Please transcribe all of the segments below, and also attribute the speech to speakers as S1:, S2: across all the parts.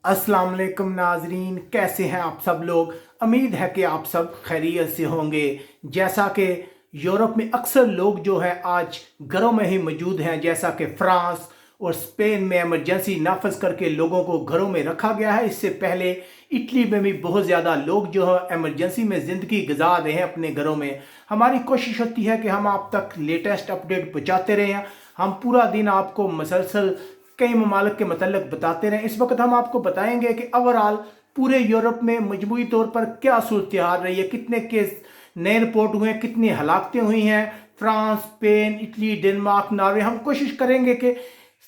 S1: अस्सलाम वालेकुम नाजरीन, कैसे हैं आप सब लोग। उम्मीद है कि आप सब खैरियत से होंगे। जैसा कि यूरोप में अक्सर लोग जो है आज घरों में ही मौजूद हैं, जैसा कि फ्रांस और स्पेन में इमरजेंसी नाफज करके लोगों को घरों में रखा गया है। इससे पहले इटली में भी बहुत ज़्यादा लोग जो है इमरजेंसी में ज़िंदगी गुजार रहे हैं अपने घरों में। हमारी कोशिश होती है कि हम आप तक लेटेस्ट अपडेट पहुँचाते रहें। हम पूरा दिन आपको मसलसल कई ममालिक के मतलब बताते रहे। इस वक्त हम आपको बताएंगे कि ओवरऑल पूरे यूरोप में मजमूई तौर पर क्या सूरत हाल रही है, कितने केस नए रिपोर्ट हुए हैं, कितनी हलाकतें हुई हैं। France, Spain, Italy, Denmark, Norway, हम कोशिश करेंगे कि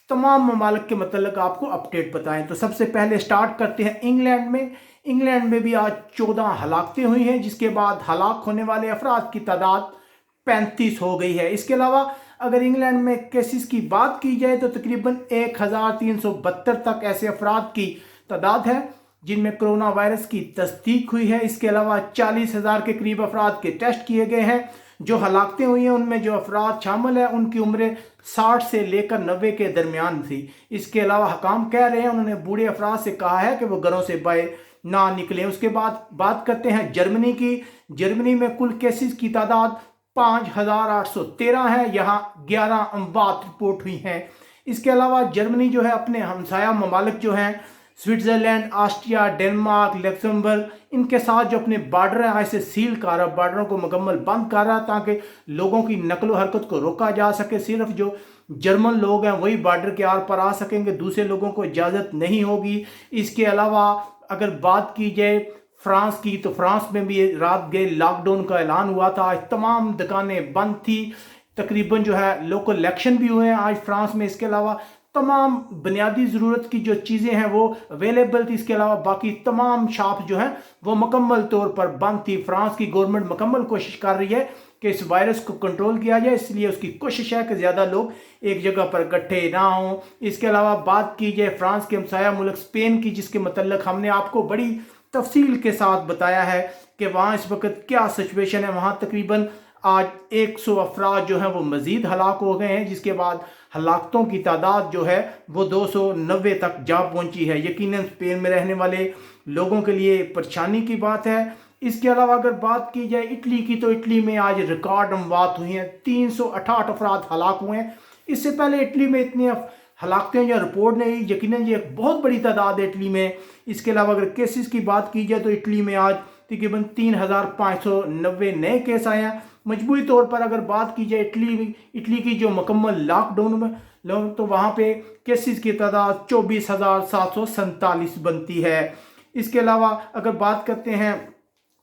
S1: तमाम ममालिक के मतलब आपको अपडेट बताएं। तो सबसे पहले स्टार्ट करते हैं इंग्लैंड में। इंग्लैंड में भी आज 14 हलाकतें हुई हैं, जिसके बाद हलाक होने वाले अफराद की तादाद 35 हो गई है। इसके अलावा अगर इंग्लैंड में केसेस की बात की जाए तो तकरीबन 1372 तक ऐसे अफराद की तादाद है जिनमें कोरोना वायरस की तस्दीक हुई है। इसके अलावा 40,000 के करीब अफराद के टेस्ट किए गए हैं। जो हलाकतें हुई हैं उनमें जो अफराद शामिल हैं उनकी उम्र 60 से लेकर 90 के दरमियान थी। इसके अलावा हकाम कह रहे हैं, उन्होंने बूढ़े अफराद से कहा है कि वो घरों से बाहर ना निकलें। उसके बाद बात करते हैं जर्मनी की। जर्मनी में कुल केसेस की तादाद 5,813 है। यहाँ 11 अमवात रिपोर्ट हुई हैं। इसके अलावा जर्मनी जो है अपने हमसाया ममालिक जो हैं स्विट्ज़रलैंड, ऑस्ट्रिया, डेनमार्क, लक्समबर्ग, इनके साथ जो अपने बॉर्डर हैं ऐसे सील कर रहा, बॉर्डरों को मुकम्मल बंद कर रहा ताकि लोगों की नकलो हरकत को रोका जा सके। सिर्फ जो जर्मन लोग हैं वही बॉर्डर के आर पर आ सकेंगे, दूसरे लोगों को इजाज़त नहीं होगी। इसके अलावा अगर बात की जाए फ्रांस की तो फ्रांस में भी रात गए लॉकडाउन का ऐलान हुआ था। आज तमाम दुकानें बंद थी। तकरीबन जो है लोकल इलेक्शन भी हुए हैं आज फ्रांस में। इसके अलावा तमाम बुनियादी ज़रूरत की जो चीज़ें हैं वो अवेलेबल थी। इसके अलावा बाकी तमाम शॉप जो हैं वो मुकम्मल तौर पर बंद थी। फ्रांस की गवर्नमेंट मुकम्मल कोशिश कर रही है कि इस वायरस को कंट्रोल किया जाए, इसलिए उसकी कोशिश है कि ज़्यादा लोग एक जगह पर इकट्ठे ना हों। इसके अलावा बात की जाए फ्रांस के हमसाया मुल्क स्पेन की, जिसके मतलब हमने आपको बड़ी तफसील के साथ बताया है कि वहाँ इस वक्त क्या सिचुएशन है। वहाँ तकरीबन आज 100 अफराद जो हैं वो मज़ीद हलाक हो गए हैं, जिसके बाद हलाकतों की तादाद जो है वो 290 तक जा पहुंची है। यकीनन स्पेन में रहने वाले लोगों के लिए परेशानी की बात है। इसके अलावा अगर बात की जाए इटली की तो इटली में आज रिकॉर्ड अमवात हुई हैं, 368 अफराद हलाक हुए हैं। इससे पहले इटली में इतनी हलाकतें या रिपोर्ट नहीं, यकीनन ये एक बहुत बड़ी तादाद है इटली में। इसके अलावा अगर केसेस की बात की जाए तो इटली में आज तकरीबन 3,590 नए केस आए हैं। मजबूरी तौर पर अगर बात की जाए इटली की जो मुकम्मल लॉकडाउन में लोग, तो वहाँ पे केसेस की तादाद 24,747 बनती है। इसके अलावा अगर बात करते हैं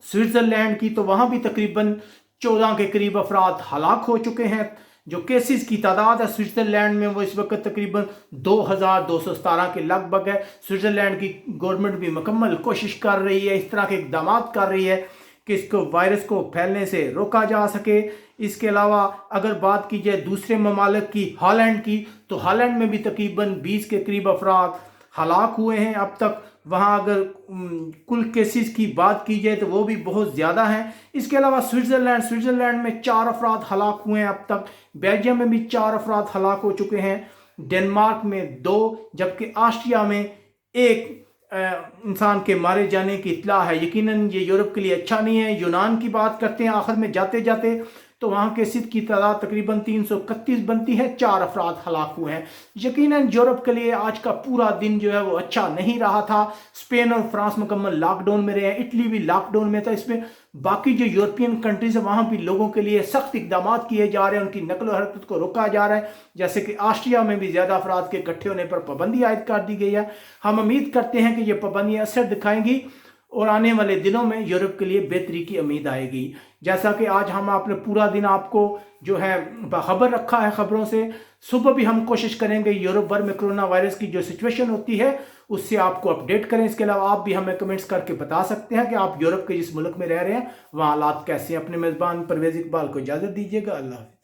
S1: स्विट्ज़रलैंड की तो वहाँ भी तकरीबन 14 के करीब अफराद हलाक हो चुके हैं। जो केसेस की तादाद है स्विट्ज़रलैंड में वो इस वक्त तकरीबन 2,217 के लगभग है। स्विट्ज़रलैंड की गवर्नमेंट भी मुकम्मल कोशिश कर रही है, इस तरह के इक़दाम कर रही है कि इसको वायरस को फैलने से रोका जा सके। इसके अलावा अगर बात की जाए दूसरे ममालिक की, हॉलैंड की, तो हॉलैंड में भी तकरीबन 20 के करीब अफराद हलाक हुए हैं अब तक। वहाँ अगर कुल केसेस की बात की जाए तो वो भी बहुत ज़्यादा हैं। इसके अलावा स्विट्ज़रलैंड में 4 अफराद हलाक हुए हैं अब तक। बेल्जियम में भी 4 अफराद हलाक हो चुके हैं। डेनमार्क में 2, जबकि ऑस्ट्रिया में 1 इंसान के मारे जाने की इत्तला है। यकीनन ये यूरोप के लिए अच्छा नहीं है। यूनान की बात करते हैं आखिर में जाते जाते, तो वहाँ केसेस की तादाद तकरीबन 331 बनती है, 4 अफराद हलाक हुए हैं। यकीनन यूरोप के लिए आज का पूरा दिन जो है वो अच्छा नहीं रहा था। स्पेन और फ्रांस मुकम्मल लॉकडाउन में रहे हैं, इटली भी लॉकडाउन में था। इसमें बाकी जो यूरोपियन कंट्रीज है वहाँ भी लोगों के लिए सख्त इकदाम किए जा रहे हैं, उनकी नकल हरकत को रोका जा रहा है। जैसे कि ऑस्ट्रिया में भी ज़्यादा अफराद के इकट्ठे होने पर पाबंदी आयद कर दी गई है। हम उम्मीद करते हैं कि ये पाबंदियाँ असर दिखाएंगी और आने वाले दिनों में यूरोप के लिए बेहतरी की उम्मीद आएगी। जैसा कि आज हम आपने पूरा दिन आपको जो है बाखबर रखा है खबरों से। सुबह भी हम कोशिश करेंगे यूरोप भर में कोरोना वायरस की जो सिचुएशन होती है उससे आपको अपडेट करें। इसके अलावा आप भी हमें कमेंट्स करके बता सकते हैं कि आप यूरोप के जिस मुल्क में रह रहे हैं वहाँ हालात कैसे हैं। अपने मेज़बान परवेज़ इकबाल को इजाज़त दीजिएगा। अल्लाह हाफ़िज़।